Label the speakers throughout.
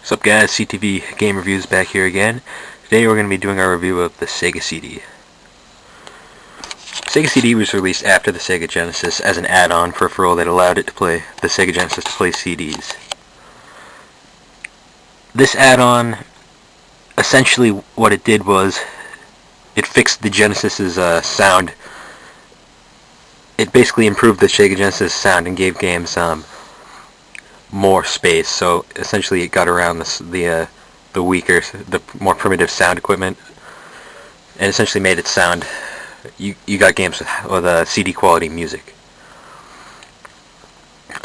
Speaker 1: What's up guys, CTV Game Reviews back here again. Today we're going to be doing our review of the Sega CD. Sega CD was released after the Sega Genesis as an add-on peripheral that allowed it to play the Sega Genesis to play CDs. This add-on, essentially what it did was it fixed the Genesis's sound. It basically improved the Sega Genesis sound and gave games more space. So essentially it got around the weaker, the more primitive sound equipment, and essentially made it sound. You got games with CD quality music.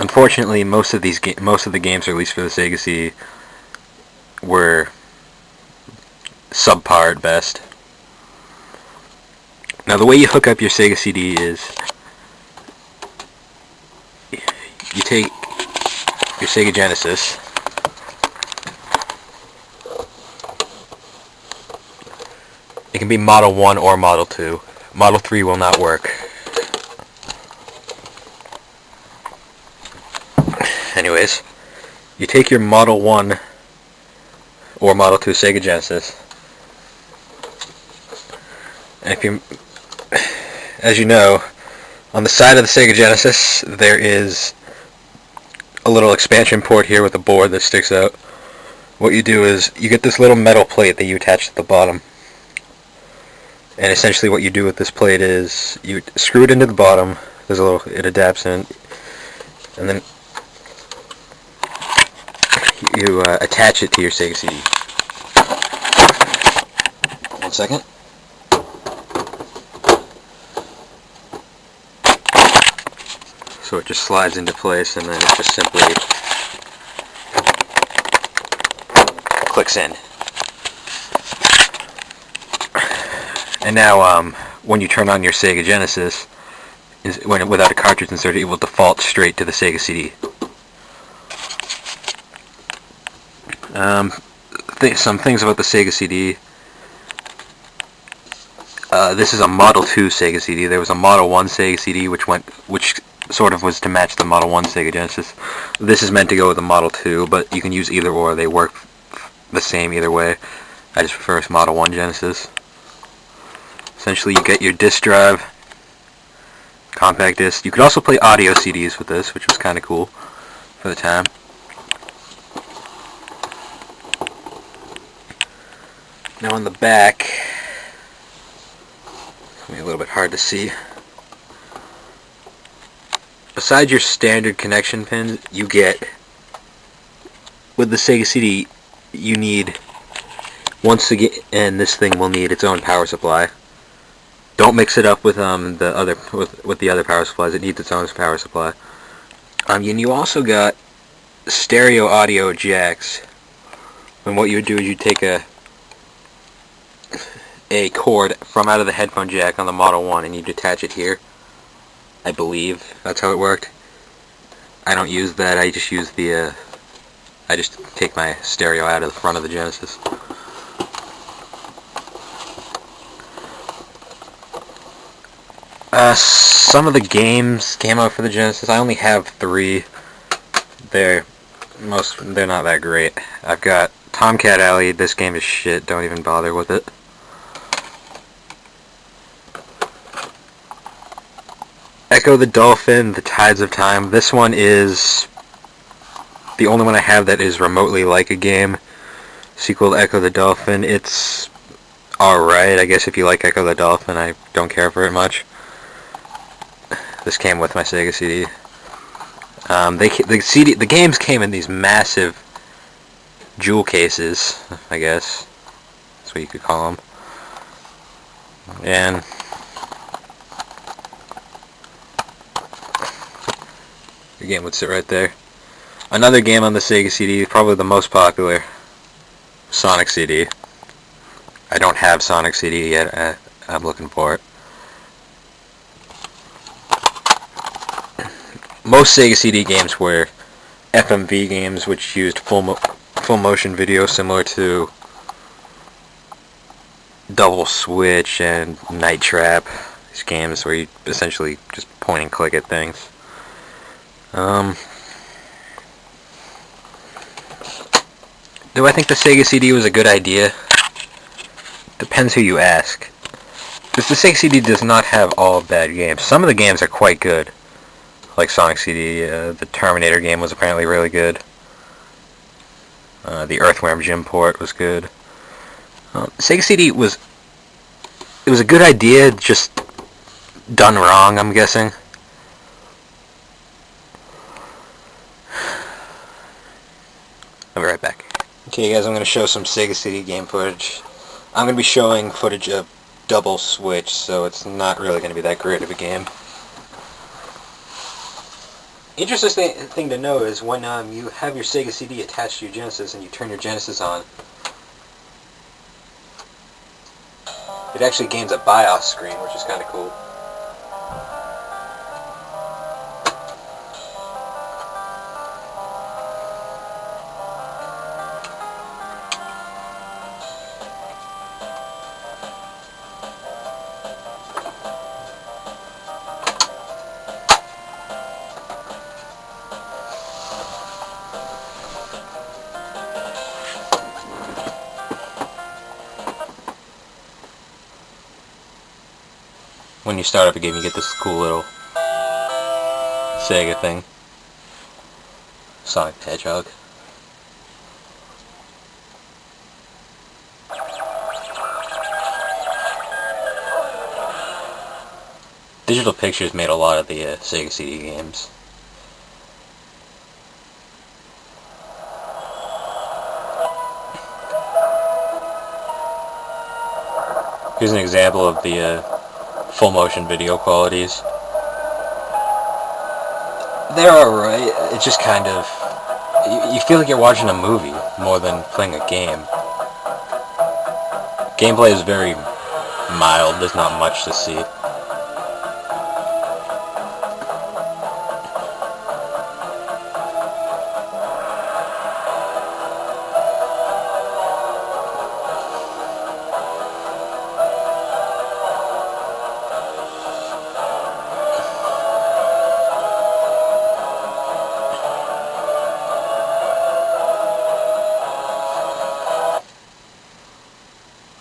Speaker 1: Unfortunately, most of the games released for the Sega CD were subpar at best. Now the way you hook up your Sega CD is you take your Sega Genesis, it can be Model 1 or Model 2. Model 3 will not work. Anyways, you take your Model 1 or Model 2 Sega Genesis, and as you know, on the side of the Sega Genesis there is a little expansion port here with a board that sticks out. What you do is you get this little metal plate that you attach to the bottom, and essentially what you do with this plate is you screw it into the bottom. It adapts in, and then you attach it to your Sega CD. One second. So it just slides into place, and then it just simply clicks in. And now, when you turn on your Sega Genesis, without a cartridge inserted, it will default straight to the Sega CD. Some things about the Sega CD. This is a Model 2 Sega CD. There was a Model 1 Sega CD which sort of was to match the Model 1 Sega Genesis. This is meant to go with the Model 2, but you can use either or. They work the same either way. I just prefer Model 1 Genesis. Essentially, you get your disc drive, compact disc. You could also play audio CDs with this, which was kind of cool for the time. Now on the back, it's going to be a little bit hard to see. Besides your standard connection pins, you get, with the Sega CD, you need, and this thing will need its own power supply. Don't mix it up with the other power supplies. It needs its own power supply. And you also got stereo audio jacks. And what you would do is you take a cord from out of the headphone jack on the Model 1 and you detach it here. I believe that's how it worked. I don't use that. I just use I just take my stereo out of the front of the Genesis. Some of the games came out for the Genesis. I only have 3. They're not that great. I've got Tomcat Alley. This game is shit. Don't even bother with it. Echo the Dolphin, The Tides of Time. This one is the only one I have that is remotely like a game. Sequel to Echo the Dolphin. It's alright, I guess if you like Echo the Dolphin. I don't care for it much. This came with my Sega CD. The games came in these massive jewel cases, I guess. That's what you could call them. And the game would sit right there. Another game on the Sega CD, probably the most popular, Sonic CD. I don't have Sonic CD yet. I'm looking for it. Most Sega CD games were FMV games, which used full motion video, similar to Double Switch and Night Trap. These games where you essentially just point and click at things. Do I think the Sega CD was a good idea? Depends who you ask. Because the Sega CD does not have all bad games. Some of the games are quite good. Like Sonic CD, the Terminator game was apparently really good. The Earthworm Jim port was good. Sega CD was a good idea, just done wrong, I'm guessing. I'll be right back. Okay guys, I'm going to show some Sega CD game footage. I'm going to be showing footage of Double Switch, so it's not really going to be that great of a game. Interesting thing to know is when you have your Sega CD attached to your Genesis and you turn your Genesis on, it actually gains a BIOS screen, which is kind of cool. When you start up a game, you get this cool little Sega thing. Sonic the Hedgehog. Digital Pictures made a lot of the Sega CD games. Here's an example of the full motion video qualities. They're alright, it's just kind of... You feel like you're watching a movie more than playing a game. Gameplay is very mild, there's not much to see.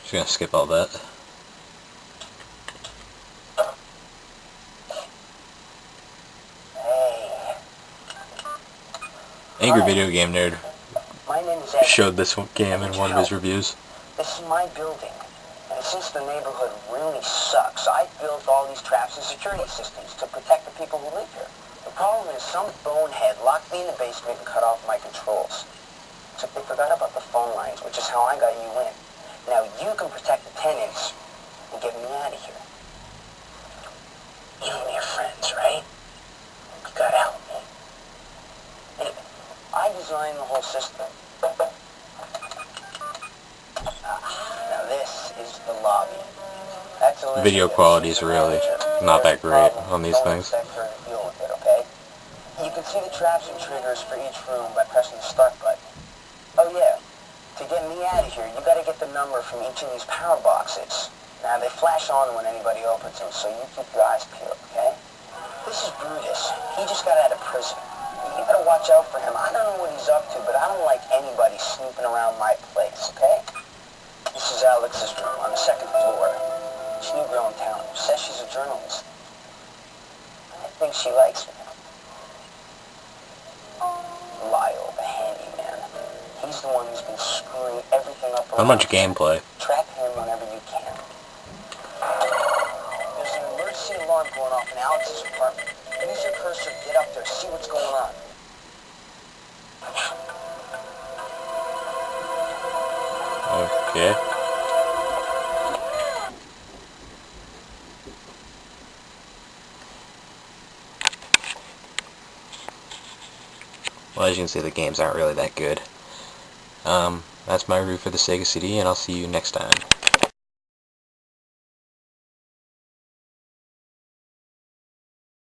Speaker 1: Just gonna skip all that. Angry Video Game Nerd showed this game in one of his reviews.
Speaker 2: This is my building, and since the neighborhood really sucks, I built all these traps and security systems to protect the people who live here. The problem is some bonehead locked me in the basement and cut off my controls. Except they forgot about the phone lines, which is how I got you in. Now you can protect the tenants and get me out of here. You and your friends, right? You gotta help me. Anyway, I designed the whole system. Now this is the lobby. That's a
Speaker 1: Video quality is really not that great on these things.
Speaker 2: Okay? You can see the traps and triggers for each room by pressing the start button. Oh yeah. To get me out of here, you gotta get the number from each of these power boxes. Now, they flash on when anybody opens them, so you keep your eyes peeled, okay? This is Brutus. He just got out of prison. You gotta watch out for him. I don't know what he's up to, but I don't like anybody snooping around my place, okay? This is Alex's room on the second floor. She's new girl in town. Says she's a journalist. I think she likes me. Lyle, the handyman. He's the one who's been screwing everything up.
Speaker 1: Not much gameplay.
Speaker 2: Trap him whenever you can. There's an emergency alarm going off in Alex's apartment. Use your cursor, get up there, see what's going on.
Speaker 1: Okay. Well, as you can see, the games aren't really that good. That's my review for the Sega CD, and I'll see you next time.